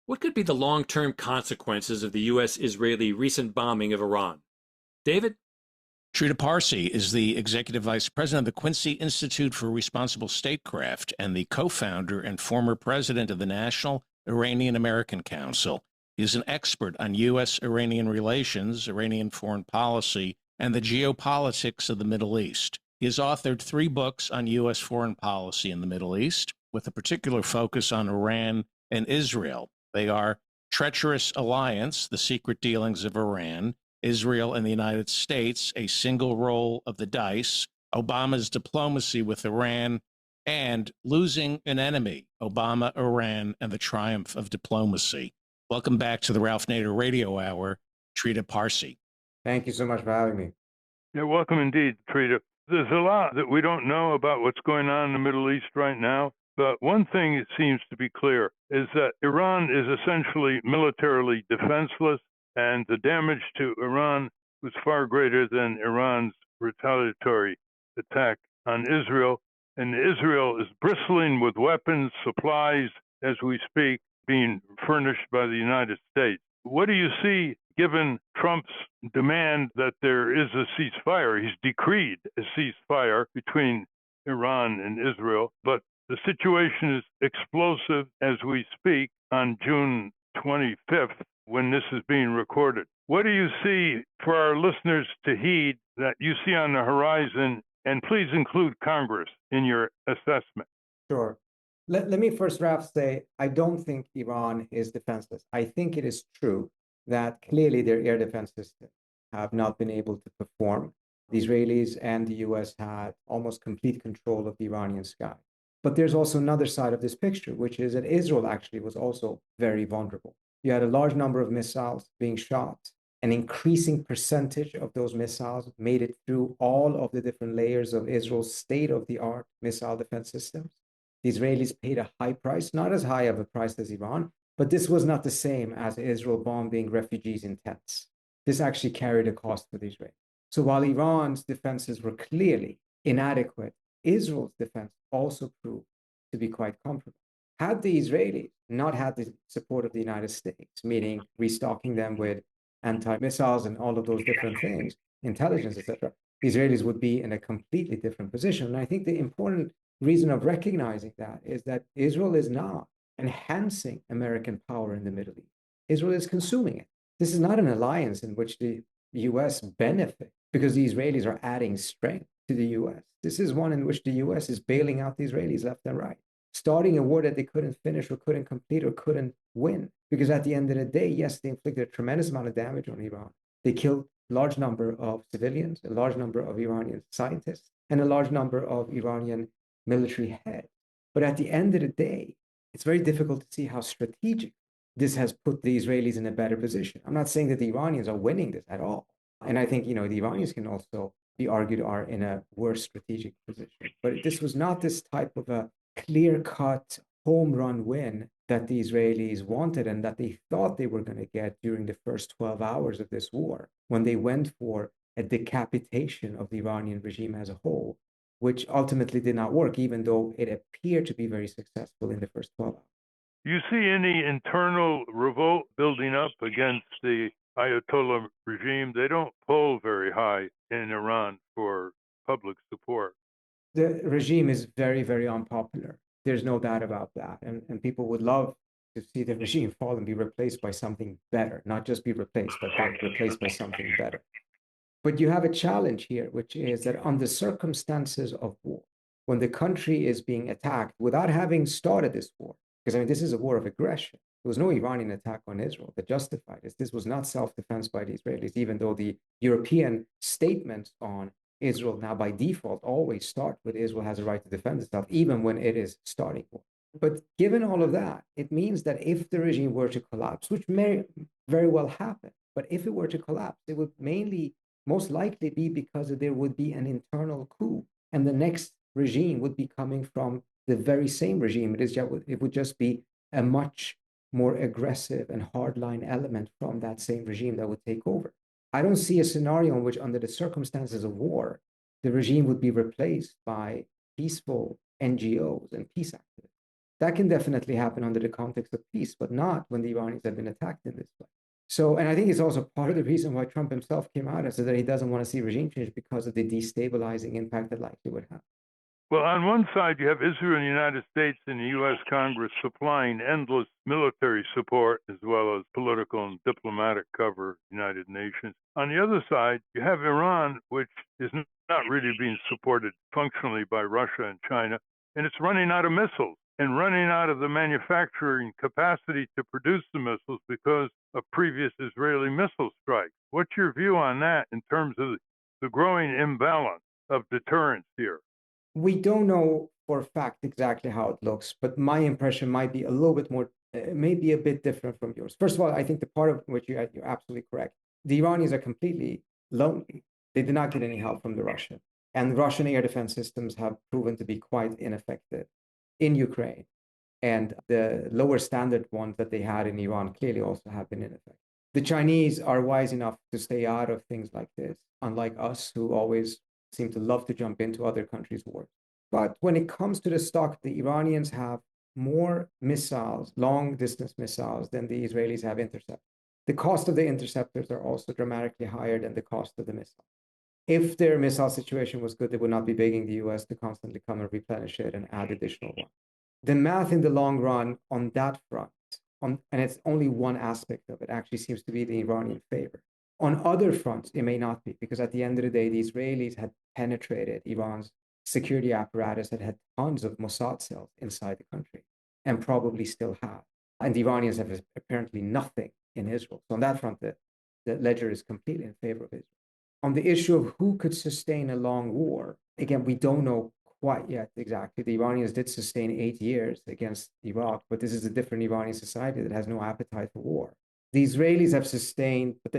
[SPEAKER 3] What could be the long-term consequences of the U.S.-Israeli recent bombing of Iran? David?
[SPEAKER 4] Trita Parsi is the executive vice president of the Quincy Institute for Responsible Statecraft and the co-founder and former president of the National Iranian American Council. He is an expert on U.S.-Iranian relations, Iranian foreign policy, and the geopolitics of the Middle East. He has authored 3 books on U.S. foreign policy in the Middle East, with a particular focus on Iran and Israel. They are Treacherous Alliance, The Secret Dealings of Iran, Israel and the United States, A Single Roll of the Dice, Obama's Diplomacy with Iran, and Losing an Enemy, Obama, Iran, and the Triumph of Diplomacy. Welcome back to the Ralph Nader Radio Hour, Trita Parsi.
[SPEAKER 8] Thank you so much for having me.
[SPEAKER 5] Yeah, welcome indeed, Trita. There's a lot that we don't know about what's going on in the Middle East right now, but one thing it seems to be clear is that Iran is essentially militarily defenseless, and the damage to Iran was far greater than Iran's retaliatory attack on Israel. And Israel is bristling with weapons, supplies, as we speak, being furnished by the United States. What do you see given Trump's demand that there is a ceasefire? He's decreed a ceasefire between Iran and Israel, but the situation is explosive as we speak on June 25th when this is being recorded. What do you see for our listeners to heed that you see on the horizon? And please include Congress in your assessment.
[SPEAKER 8] Sure. Let me first, Ralph, say I don't think Iran is defenseless. I think it is true that clearly their air defense systems have not been able to perform. The Israelis and the U.S. had almost complete control of the Iranian sky. But there's also another side of this picture, which is that Israel actually was also very vulnerable. You had a large number of missiles being shot. An increasing percentage of those missiles made it through all of the different layers of Israel's state-of-the-art missile defense systems. The Israelis paid a high price, not as high of a price as Iran, but this was not the same as Israel bombing refugees in tents. This actually carried a cost for the Israelis. So while Iran's defenses were clearly inadequate, Israel's defense also proved to be quite comparable. Had the Israelis not had the support of the United States, meaning restocking them with anti-missiles and all of those different things, intelligence, etc., the Israelis would be in a completely different position. And I think the important reason of recognizing that is that Israel is not enhancing American power in the Middle East. Israel is consuming it. This is not an alliance in which the U.S. benefits because the Israelis are adding strength to the U.S. This is one in which the U.S. is bailing out the Israelis left and right, starting a war that they couldn't finish or couldn't complete or couldn't win. Because at the end of the day, yes, they inflicted a tremendous amount of damage on Iran. They killed a large number of civilians, a large number of Iranian scientists, and a large number of Iranian military heads. But at the end of the day, it's very difficult to see how strategic this has put the Israelis in a better position. I'm not saying that the Iranians are winning this at all. And I think, the Iranians can also be argued are in a worse strategic position. But this was not this type of a clear-cut home run win that the Israelis wanted and that they thought they were going to get during the first 12 hours of this war, when they went for a decapitation of the Iranian regime as a whole, which ultimately did not work, even though it appeared to be very successful in the first 12 hours.
[SPEAKER 5] You see any internal revolt building up against the Ayatollah regime? They don't poll very high in Iran for public support.
[SPEAKER 8] The regime is very, very unpopular. There's no doubt about that. And people would love to see the regime fall and be replaced by something better, not just be replaced, but be replaced by something better. But you have a challenge here, which is that under circumstances of war, when the country is being attacked without having started this war, because this is a war of aggression. There was no Iranian attack on Israel that justified this. This was not self-defense by the Israelis, even though the European statements on Israel now by default always start with Israel has a right to defend itself, even when it is starting war. But given all of that, it means that if the regime were to collapse, which may very well happen, but if it were to collapse, it would most likely be because there would be an internal coup, and the next regime would be coming from the very same regime. It would just be a much more aggressive and hardline element from that same regime that would take over. I don't see a scenario in which, under the circumstances of war, the regime would be replaced by peaceful NGOs and peace activists. That can definitely happen under the context of peace, but not when the Iranians have been attacked in this way. So, and I think it's also part of the reason why Trump himself came out and said that he doesn't want to see regime change because of the destabilizing impact that likely would have.
[SPEAKER 5] Well, on one side, you have Israel and the United States and the U.S. Congress supplying endless military support as well as political and diplomatic cover, United Nations. On the other side, you have Iran, which is not really being supported functionally by Russia and China, and it's running out of missiles and running out of the manufacturing capacity to produce the missiles because of previous Israeli missile strikes. What's your view on that in terms of the growing imbalance of deterrence here?
[SPEAKER 8] We don't know for a fact exactly how it looks, but my impression might be a little bit more, maybe a bit different from yours. First of all, I think the part of which you're absolutely correct. The Iranians are completely lonely. They did not get any help from the Russian. And Russian air defense systems have proven to be quite ineffective in Ukraine. And the lower standard ones that they had in Iran clearly also have been ineffective. The Chinese are wise enough to stay out of things like this, unlike us, who always seem to love to jump into other countries' wars. But when it comes to the stock, the Iranians have more missiles, long-distance missiles, than the Israelis have interceptors. The cost of the interceptors are also dramatically higher than the cost of the missiles. If their missile situation was good, they would not be begging the US to constantly come and replenish it and add additional ones. The math in the long run on that front, and it's only one aspect of it, actually seems to be the Iranian favor. On other fronts, it may not be, because at the end of the day, the Israelis had penetrated Iran's security apparatus that had tons of Mossad cells inside the country, and probably still have. And the Iranians have apparently nothing in Israel. So on that front, the ledger is completely in favor of Israel. On the issue of who could sustain a long war, again, we don't know quite yet exactly. The Iranians did sustain 8 years against Iraq, but this is a different Iranian society that has no appetite for war. The Israelis have sustained, for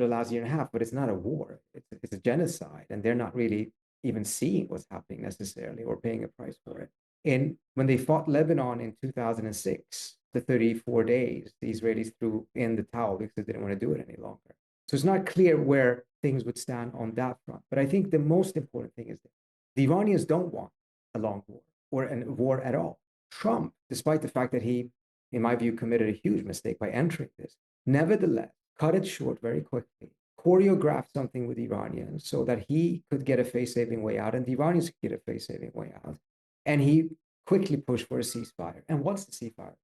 [SPEAKER 8] the last year and a half, but it's not a war. It's a genocide, and they're not really even seeing what's happening necessarily or paying a price for it. And when they fought Lebanon in 2006, the 34 days, the Israelis threw in the towel because they didn't want to do it any longer. So it's not clear where things would stand on that front. But I think the most important thing is that the Iranians don't want a long war or a war at all. Trump, despite the fact that he, in my view, committed a huge mistake by entering this, nevertheless cut it short very quickly, choreographed something with the Iranians so that he could get a face-saving way out and the Iranians could get a face-saving way out. And he quickly pushed for a ceasefire. And what's the ceasefire?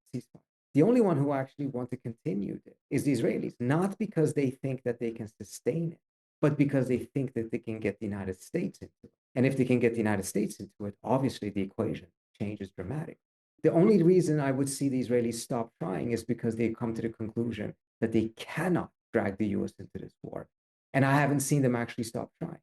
[SPEAKER 8] The only one who actually want to continue this is the Israelis, not because they think that they can sustain it, but because they think that they can get the United States into it. And if they can get the United States into it, obviously the equation changes dramatically. The only reason I would see the Israelis stop trying is because they come to the conclusion that they cannot drag the US into this war. And I haven't seen them actually stop trying.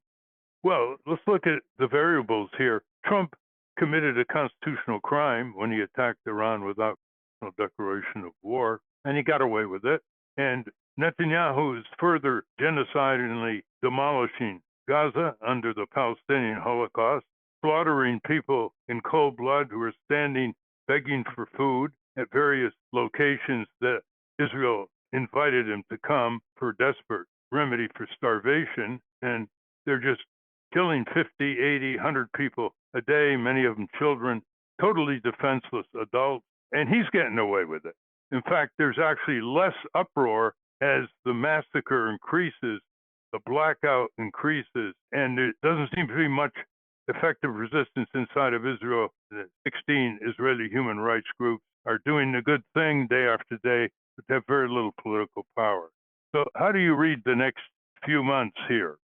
[SPEAKER 5] Well, let's look at the variables here. Trump committed a constitutional crime when he attacked Iran without a declaration of war, and he got away with it. And Netanyahu is further genocidally demolishing Gaza under the Palestinian Holocaust, slaughtering people in cold blood who are standing begging for food at various locations that Israel invited him to come for desperate remedy for starvation. And they're just killing 50, 80, 100 people a day, many of them children, totally defenseless adults. And he's getting away with it. In fact, there's actually less uproar as the massacre increases, the blackout increases, and there doesn't seem to be much effective resistance inside of Israel. The 16 Israeli human rights groups are doing the good thing day after day, but have very little political power. So how do you read the next few months here?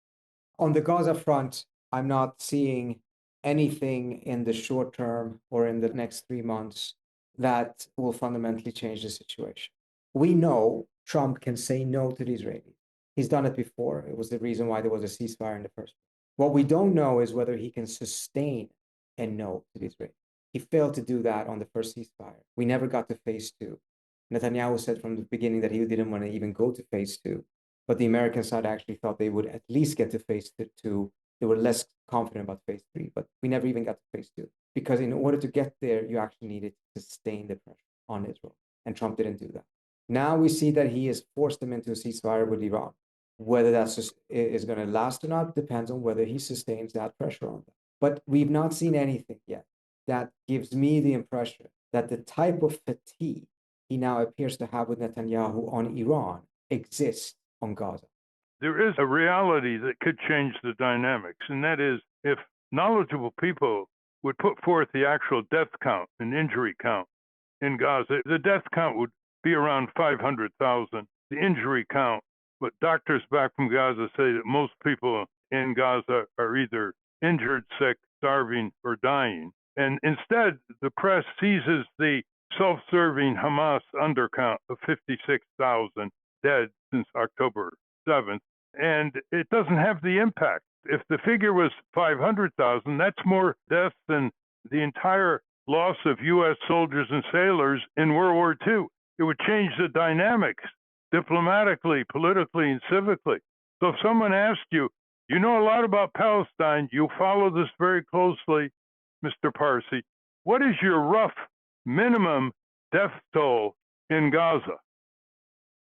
[SPEAKER 8] On the Gaza front, I'm not seeing anything in the short term or in the next 3 months that will fundamentally change the situation. We know Trump can say no to the Israelis. He's done it before. It was the reason why there was a ceasefire in the first place. What we don't know is whether he can sustain a no to the Israelis. He failed to do that on the first ceasefire. We never got to phase two. Netanyahu said from the beginning that he didn't want to even go to phase two, but the American side actually thought they would at least get to phase two. They were less confident about phase three, but we never even got to phase two. Because in order to get there, you actually needed to sustain the pressure on Israel. And Trump didn't do that. Now we see that he has forced them into a ceasefire with Iran. Whether that is going to last or not depends on whether he sustains that pressure on them. But we've not seen anything yet that gives me the impression that the type of fatigue he now appears to have with Netanyahu on Iran exists on Gaza.
[SPEAKER 5] There is a reality that could change the dynamics, and that is if knowledgeable people would put forth the actual death count and injury count in Gaza, the death count would be around 500,000. The injury count, but doctors back from Gaza say that most people in Gaza are either injured, sick, starving, or dying. And instead, the press seizes the self-serving Hamas undercount of 56,000 dead since October 7th, and it doesn't have the impact. If the figure was 500,000, that's more deaths than the entire loss of U.S. soldiers and sailors in World War II. It would change the dynamics diplomatically, politically, and civically. So if someone asked you, you know a lot about Palestine, you follow this very closely, Mr. Parsi, what is your rough minimum death toll in Gaza?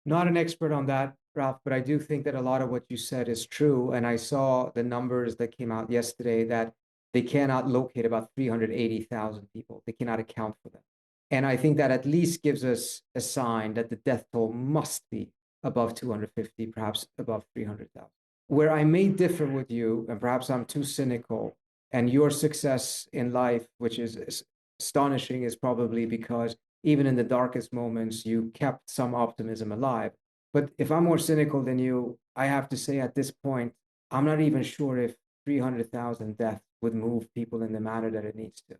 [SPEAKER 8] Not an expert on that, Ralph, but I do think that a lot of what you said is true. And I saw the numbers that came out yesterday that they cannot locate about 380,000 people. They cannot account for them. And I think that at least gives us a sign that the death toll must be above 250, perhaps above 300,000. Where I may differ with you, and perhaps I'm too cynical, and your success in life, which is astonishing, is probably because even in the darkest moments, you kept some optimism alive. But if I'm more cynical than you, I have to say at this point, I'm not even sure if 300,000 deaths would move people in the manner that it needs to.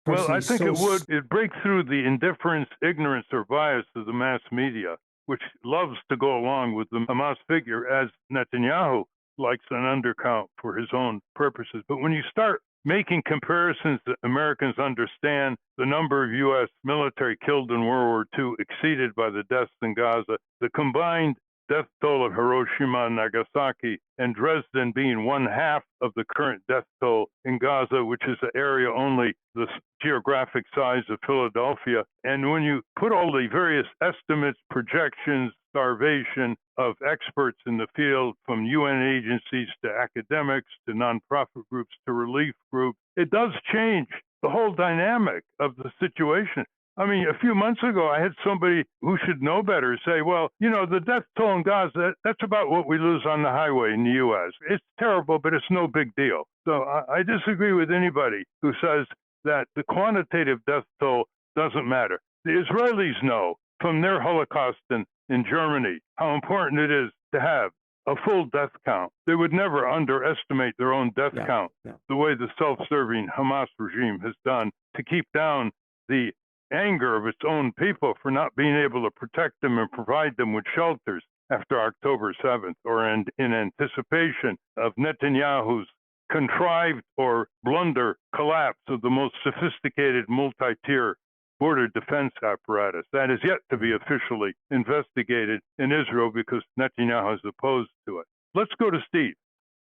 [SPEAKER 5] Well, I think it would. It'd break through the indifference, ignorance, or bias of the mass media, which loves to go along with the Hamas figure, as Netanyahu likes an undercount for his own purposes. But when you start making comparisons that Americans understand, the number of U.S. military killed in World War II exceeded by the deaths in Gaza, the combined death toll of Hiroshima, Nagasaki, and Dresden being one half of the current death toll in Gaza, which is an area only the geographic size of Philadelphia. And when you put all the various estimates, projections, starvation of experts in the field, from UN agencies to academics to nonprofit groups to relief groups, it does change the whole dynamic of the situation. I mean, a few months ago, I had somebody who should know better say, well, you know, the death toll in Gaza, that's about what we lose on the highway in the U.S. It's terrible, but it's no big deal. So I disagree with anybody who says that the quantitative death toll doesn't matter. The Israelis know from their Holocaust in Germany how important it is to have a full death count. They would never underestimate their own death count the way the self-serving Hamas regime has done to keep down the anger of its own people for not being able to protect them and provide them with shelters after October 7th, or in anticipation of Netanyahu's contrived or blunder collapse of the most sophisticated multi-tier border defense apparatus. That is yet to be officially investigated in Israel because Netanyahu is opposed to it. Let's go to Steve.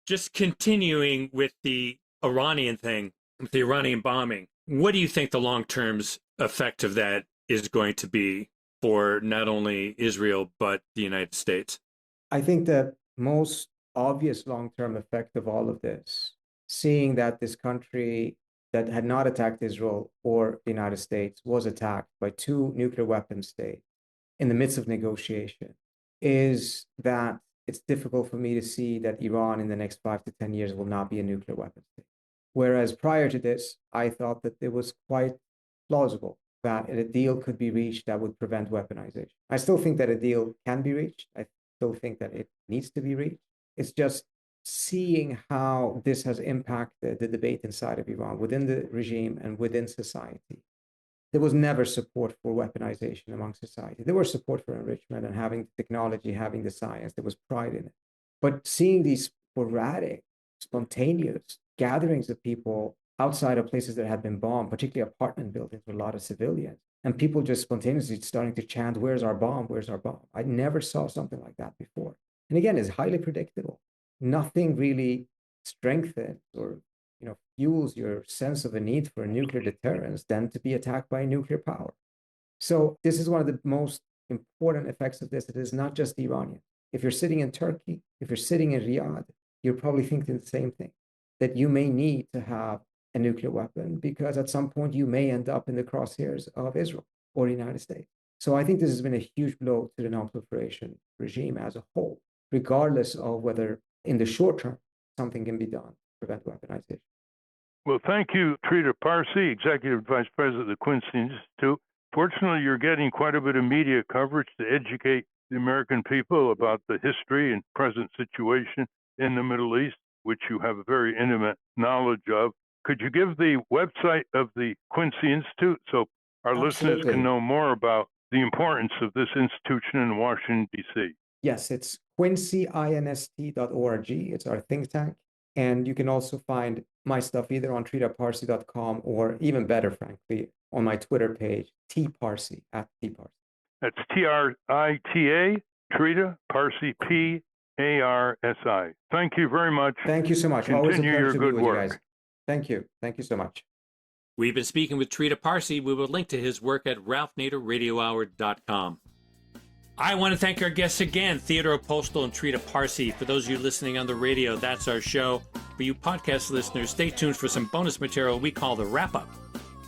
[SPEAKER 3] Just continuing with the Iranian thing, with the Iranian bombing, what do you think the long-term effect of that is going to be for not only Israel, but the United States?
[SPEAKER 8] I think the most obvious long-term effect of all of this, seeing that this country that had not attacked Israel or the United States was attacked by two nuclear weapon states in the midst of negotiation, is that it's difficult for me to see that Iran in the next 5 to 10 years will not be a nuclear weapon state. Whereas prior to this, I thought that it was quite plausible that a deal could be reached that would prevent weaponization. I still think that a deal can be reached. I still think that it needs to be reached. It's just seeing how this has impacted the debate inside of Iran, within the regime and within society. There was never support for weaponization among society. There was support for enrichment and having the technology, having the science. There was pride in it. But seeing these sporadic, spontaneous gatherings of people outside of places that had been bombed, particularly apartment buildings with a lot of civilians, and people just spontaneously starting to chant, "Where's our bomb? Where's our bomb?" I never saw something like that before. And again, it's highly predictable. Nothing really strengthens or fuels your sense of a need for a nuclear deterrence than to be attacked by a nuclear power. So this is one of the most important effects of this. It is not just the Iranian. If you're sitting in Turkey, if you're sitting in Riyadh, you're probably thinking the same thing. that you may need to have a nuclear weapon because at some point you may end up in the crosshairs of Israel or the United States. So I think this has been a huge blow to the non-proliferation regime as a whole, regardless of whether in the short term something can be done to prevent weaponization.
[SPEAKER 5] Well, thank you, Trita Parsi, Executive Vice President of the Quincy Institute. Fortunately, you're getting quite a bit of media coverage to educate the American people about the history and present situation in the Middle East, which you have a very intimate knowledge of. Could you give the website of the Quincy Institute so our listeners can know more about the importance of this institution in Washington, D.C.?
[SPEAKER 8] Yes, it's quincyinst.org. It's our think tank. And you can also find my stuff either on tritaparsi.com or even better, frankly, on my Twitter page, tparsi, @tparsi.
[SPEAKER 5] That's Trita, Trita Parsi, Parsi. Thank you very much.
[SPEAKER 8] Thank you so much.
[SPEAKER 5] Continue
[SPEAKER 8] Always a pleasure
[SPEAKER 5] your
[SPEAKER 8] to
[SPEAKER 5] good
[SPEAKER 8] be with
[SPEAKER 5] work.
[SPEAKER 8] you guys. Thank you. Thank you so much.
[SPEAKER 3] We've been speaking with Trita Parsi. We will link to his work at ralphnaderradiohour.com. I want to thank our guests again, Theodore Postol and Trita Parsi. For those of you listening on the radio, that's our show. For you podcast listeners, stay tuned for some bonus material we call the Wrap-Up,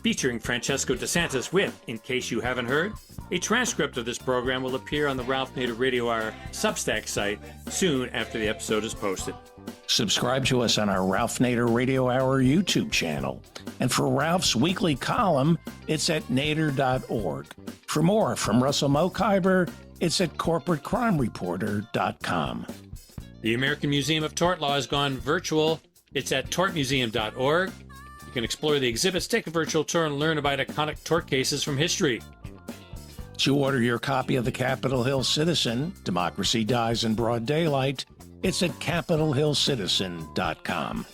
[SPEAKER 3] featuring Francesco DeSantis with, in case you haven't heard, a transcript of this program will appear on the Ralph Nader Radio Hour Substack site soon after the episode is posted.
[SPEAKER 4] Subscribe to us on our Ralph Nader Radio Hour YouTube channel. And for Ralph's weekly column, it's at nader.org. For more from Russell Mokhiber, it's at corporatecrimereporter.com.
[SPEAKER 3] The American Museum of Tort Law has gone virtual. It's at tortmuseum.org. You can explore the exhibits, take a virtual tour, and learn about iconic tort cases from history.
[SPEAKER 4] To order your copy of the Capitol Hill Citizen, Democracy Dies in Broad Daylight, it's at capitolhillcitizen.com.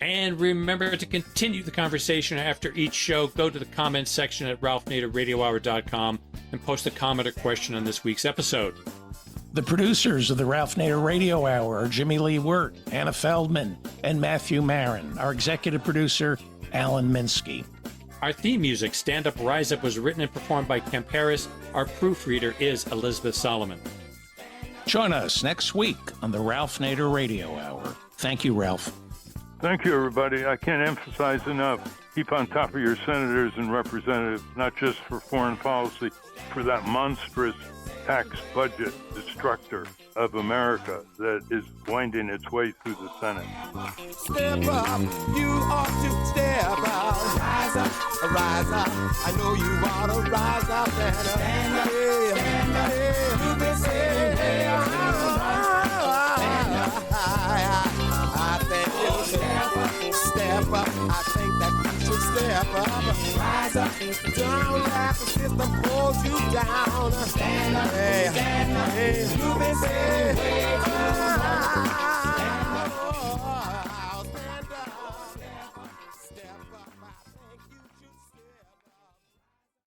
[SPEAKER 3] And remember to continue the conversation after each show. Go to the comments section at ralphnaderradiohour.com and post a comment or question on this week's episode.
[SPEAKER 4] The producers of the Ralph Nader Radio Hour are Jimmy Lee Wirt, Anna Feldman, and Matthew Marin. Our executive producer, Alan Minsky.
[SPEAKER 3] Our theme music, Stand Up, Rise Up, was written and performed by Kemp Harris. Our proofreader is Elizabeth Solomon.
[SPEAKER 4] Join us next week on the Ralph Nader Radio Hour. Thank you, Ralph.
[SPEAKER 5] Thank you, everybody. I can't emphasize enough. Keep on top of your senators and representatives, not just for foreign policy, for that monstrous tax budget destructor of America that is winding its way through the Senate.
[SPEAKER 2] Step up, you ought to step up. Rise up, rise up. I know you ought to rise up and stand up, stand up. You've been saying, I think you step up. I think that you should step up. Rise up, don't let the system hold you down. Stand up, stand up. You've been saying,